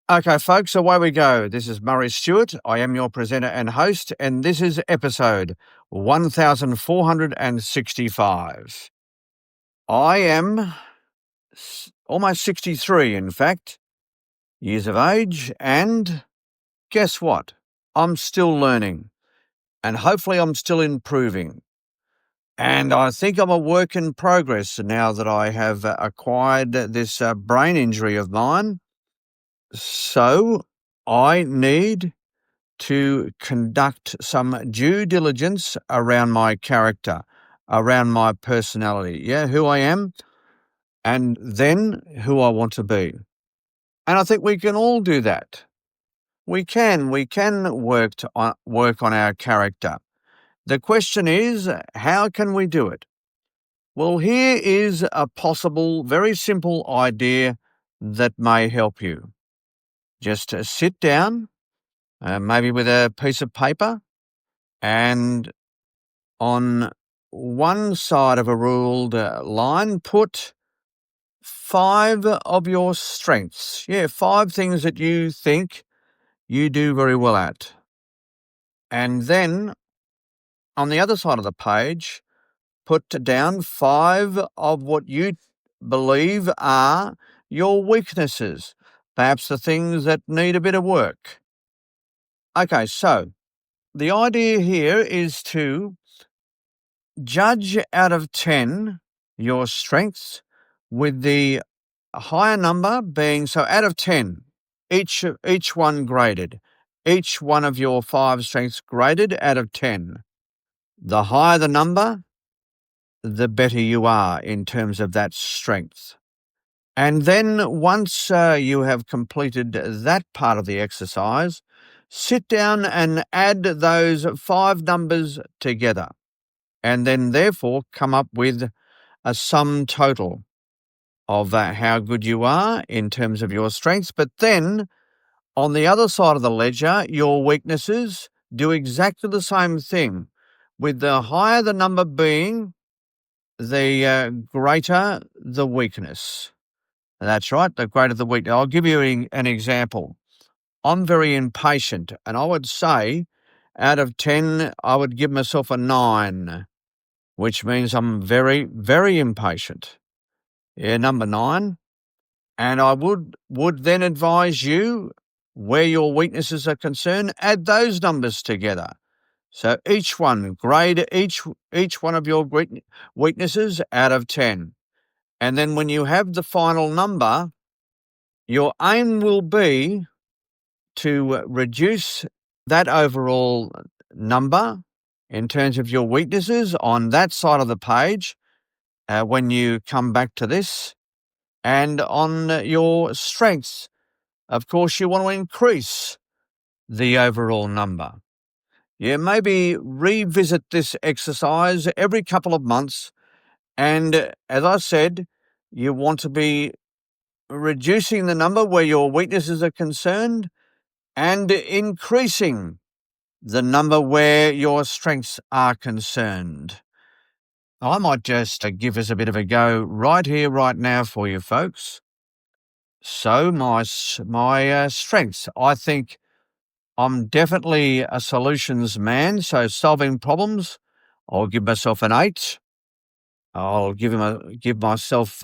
Okay, folks, away we go. This is Murray Stewart. I am your presenter and host, and this is episode 1465. I am almost 63, in fact, years of age, and guess what? I'm still learning, and hopefully I'm still improving. And I think I'm a work in progress now that I have acquired this brain injury of mine. So I need to conduct some due diligence around my character, around my personality, who I am, and then who I want to be. And I think we can all do that. We can work on our character. The question is, how can we do it? Well, here is a possible, very simple idea that may help you. Just sit down, maybe with a piece of paper, and on one side of a ruled line, put 5 of your strengths. 5 things that you think you do very well at. And then on the other side of the page, put down 5 of what you believe are your weaknesses, perhaps the things that need a bit of work. Okay, so the idea here is to judge out of 10 your strengths, with the higher number being, so out of 10, each one graded, each one of your 5 strengths graded out of 10. The higher the number, the better you are in terms of that strength. And then once you have completed that part of the exercise, sit down and add those 5 numbers together, and then therefore come up with a sum total of how good you are in terms of your strengths. But then on the other side of the ledger, your weaknesses, do exactly the same thing, with the higher the number being, the greater the weakness. That's right, the greater the weakness. I'll give you an example. I'm very impatient, and I would say out of 10, I would give myself a 9, which means I'm very, very impatient. Number 9. And I would then advise you, where your weaknesses are concerned, add those numbers together. So each one, grade each one of your weaknesses out of 10. And then when you have the final number, your aim will be to reduce that overall number in terms of your weaknesses on that side of the page when you come back to this. And on your strengths, of course, you want to increase the overall number. Maybe revisit this exercise every couple of months. And as I said, you want to be reducing the number where your weaknesses are concerned and increasing the number where your strengths are concerned. I might just give us a bit of a go right here, right now for you folks. So my strengths, I think I'm definitely a solutions man. So solving problems, I'll give myself an 8. I'll give myself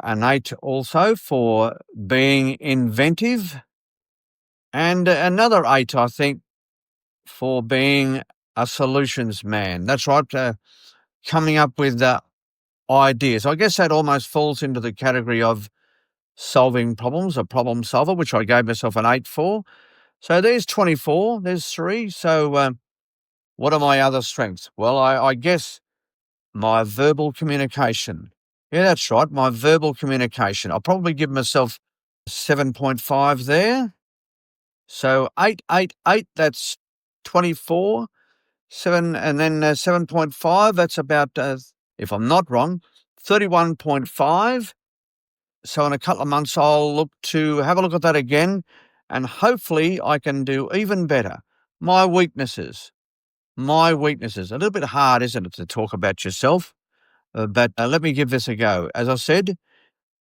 an 8 also for being inventive, and another 8, I think, for being a solutions man. That's right, coming up with ideas. I guess that almost falls into the category of solving problems, a problem solver, which I gave myself an 8 for. So there's 24, there's 3. So what are my other strengths? Well, I guess my verbal communication. Yeah, that's right, my verbal communication. I'll probably give myself 7.5 there. So 8, 8, 8, that's 24. 7, and then 7.5, that's about, if I'm not wrong, 31.5. So in a couple of months, I'll look to have a look at that again, and hopefully I can do even better. My weaknesses. A little bit hard, isn't it, to talk about yourself? But let me give this a go. As I said,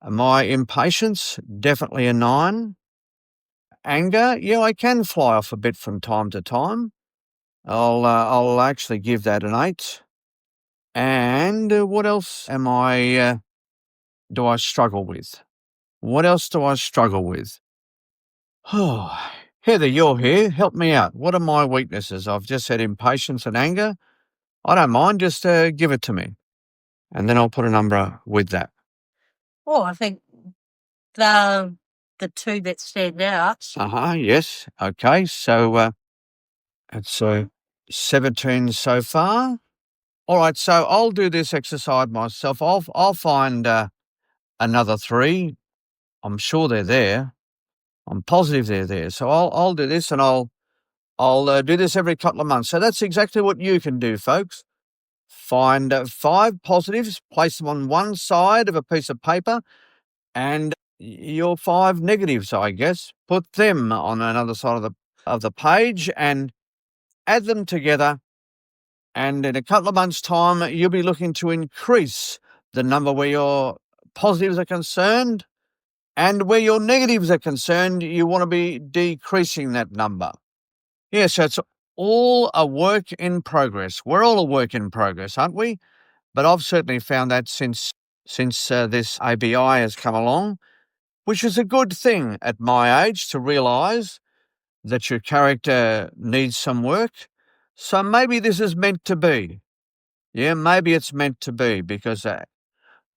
my impatience, definitely a 9. anger, yeah, I can fly off a bit from time to time. I'll actually give that an 8. And what else do I struggle with? What else do I struggle with? Oh, Heather, you're here. Help me out. What are my weaknesses? I've just said impatience and anger. I don't mind. Just give it to me. And then I'll put a number with that. Well, I think the two that stand out. Yes. Okay. So it's 17 so far. All right. So I'll do this exercise myself. I'll find another 3. I'm sure they're there. I'm positive they're there. So I'll do this, and I'll do this every couple of months. So that's exactly what you can do, folks. Find 5 positives, place them on one side of a piece of paper, and your 5 negatives, I guess, put them on another side of the page and add them together. And in a couple of months' time, you'll be looking to increase the number where your positives are concerned, and where your negatives are concerned, you want to be decreasing that number. Yeah, so it's all a work in progress. We're all a work in progress, aren't we? But I've certainly found that since this ABI has come along, which is a good thing at my age to realise that your character needs some work. So maybe this is meant to be. Yeah, maybe it's meant to be, because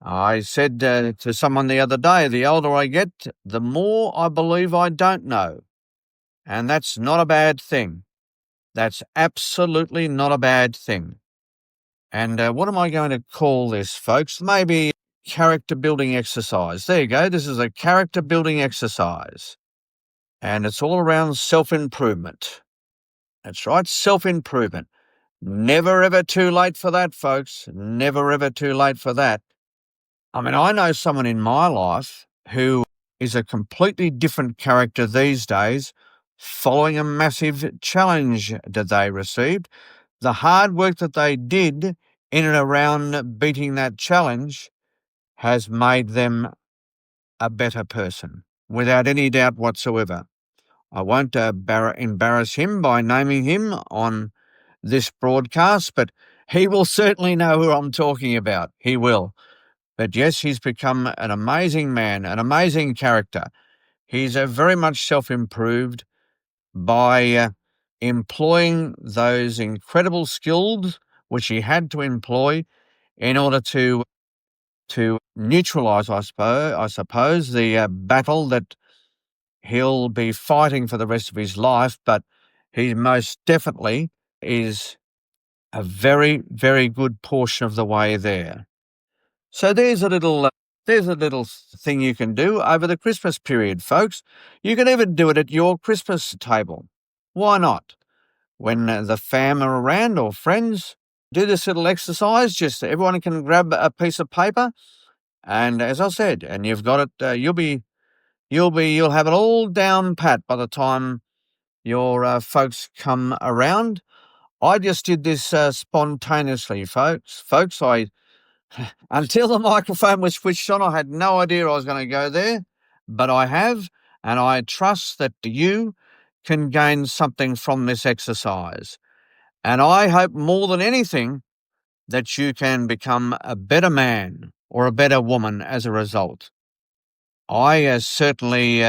I said to someone the other day, the older I get, the more I believe I don't know. And that's not a bad thing. That's absolutely not a bad thing. And what am I going to call this, folks? Maybe character building exercise. There you go. This is a character building exercise. And it's all around self-improvement. That's right, self-improvement. Never ever too late for that, folks. Never ever too late for that. I mean, I know someone in my life who is a completely different character these days, following a massive challenge that they received. The hard work that they did in and around beating that challenge has made them a better person, without any doubt whatsoever. I won't embarrass him by naming him on this broadcast, but he will certainly know who I'm talking about. He will. But yes, he's become an amazing man, an amazing character. He's very much self-improved by employing those incredible skills which he had to employ in order to neutralise, I suppose, the battle that he'll be fighting for the rest of his life. But he most definitely is a very, very good portion of the way there. So there's a little thing you can do over the Christmas period, folks. You can even do it at your Christmas table. Why not? When the fam are around or friends, do this little exercise. Just everyone can grab a piece of paper, and as I said, and you've got it. You'll have it all down pat by the time your folks come around. I just did this spontaneously, folks. Until the microphone was switched on, I had no idea I was going to go there, but I have, and I trust that you can gain something from this exercise. And I hope more than anything that you can become a better man or a better woman as a result. I certainly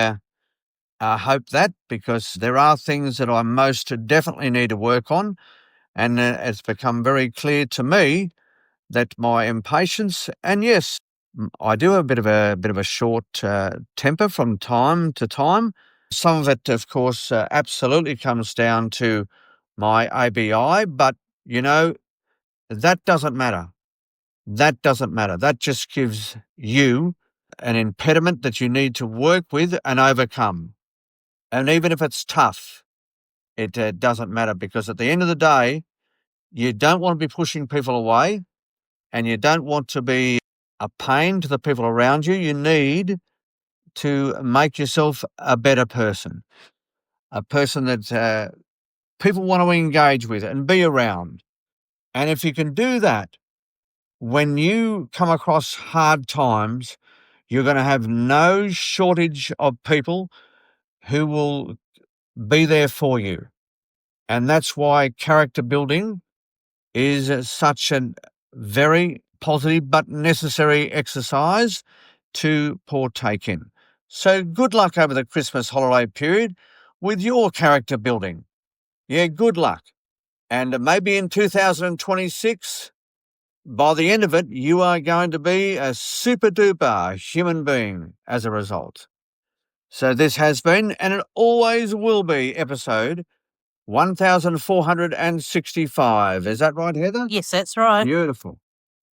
hope that, because there are things that I most definitely need to work on, and it's become very clear to me that my impatience, and yes, I do have a bit of a short temper from time to time. Some of it, of course, absolutely comes down to my ABI, but that doesn't matter. That doesn't matter. That just gives you an impediment that you need to work with and overcome. And even if it's tough, it doesn't matter, because at the end of the day, you don't want to be pushing people away, and you don't want to be a pain to the people around you. You need to make yourself a better person, a person that people want to engage with and be around. And if you can do that, when you come across hard times, you're going to have no shortage of people who will be there for you. And that's why character building is such a very positive but necessary exercise to partake in. So good luck over the Christmas holiday period with your character building. Yeah, good luck. And maybe in 2026, by the end of it, you are going to be a super duper human being as a result. So this has been, and it always will be, episode 1465. Is that right, Heather? Yes, that's right. Beautiful.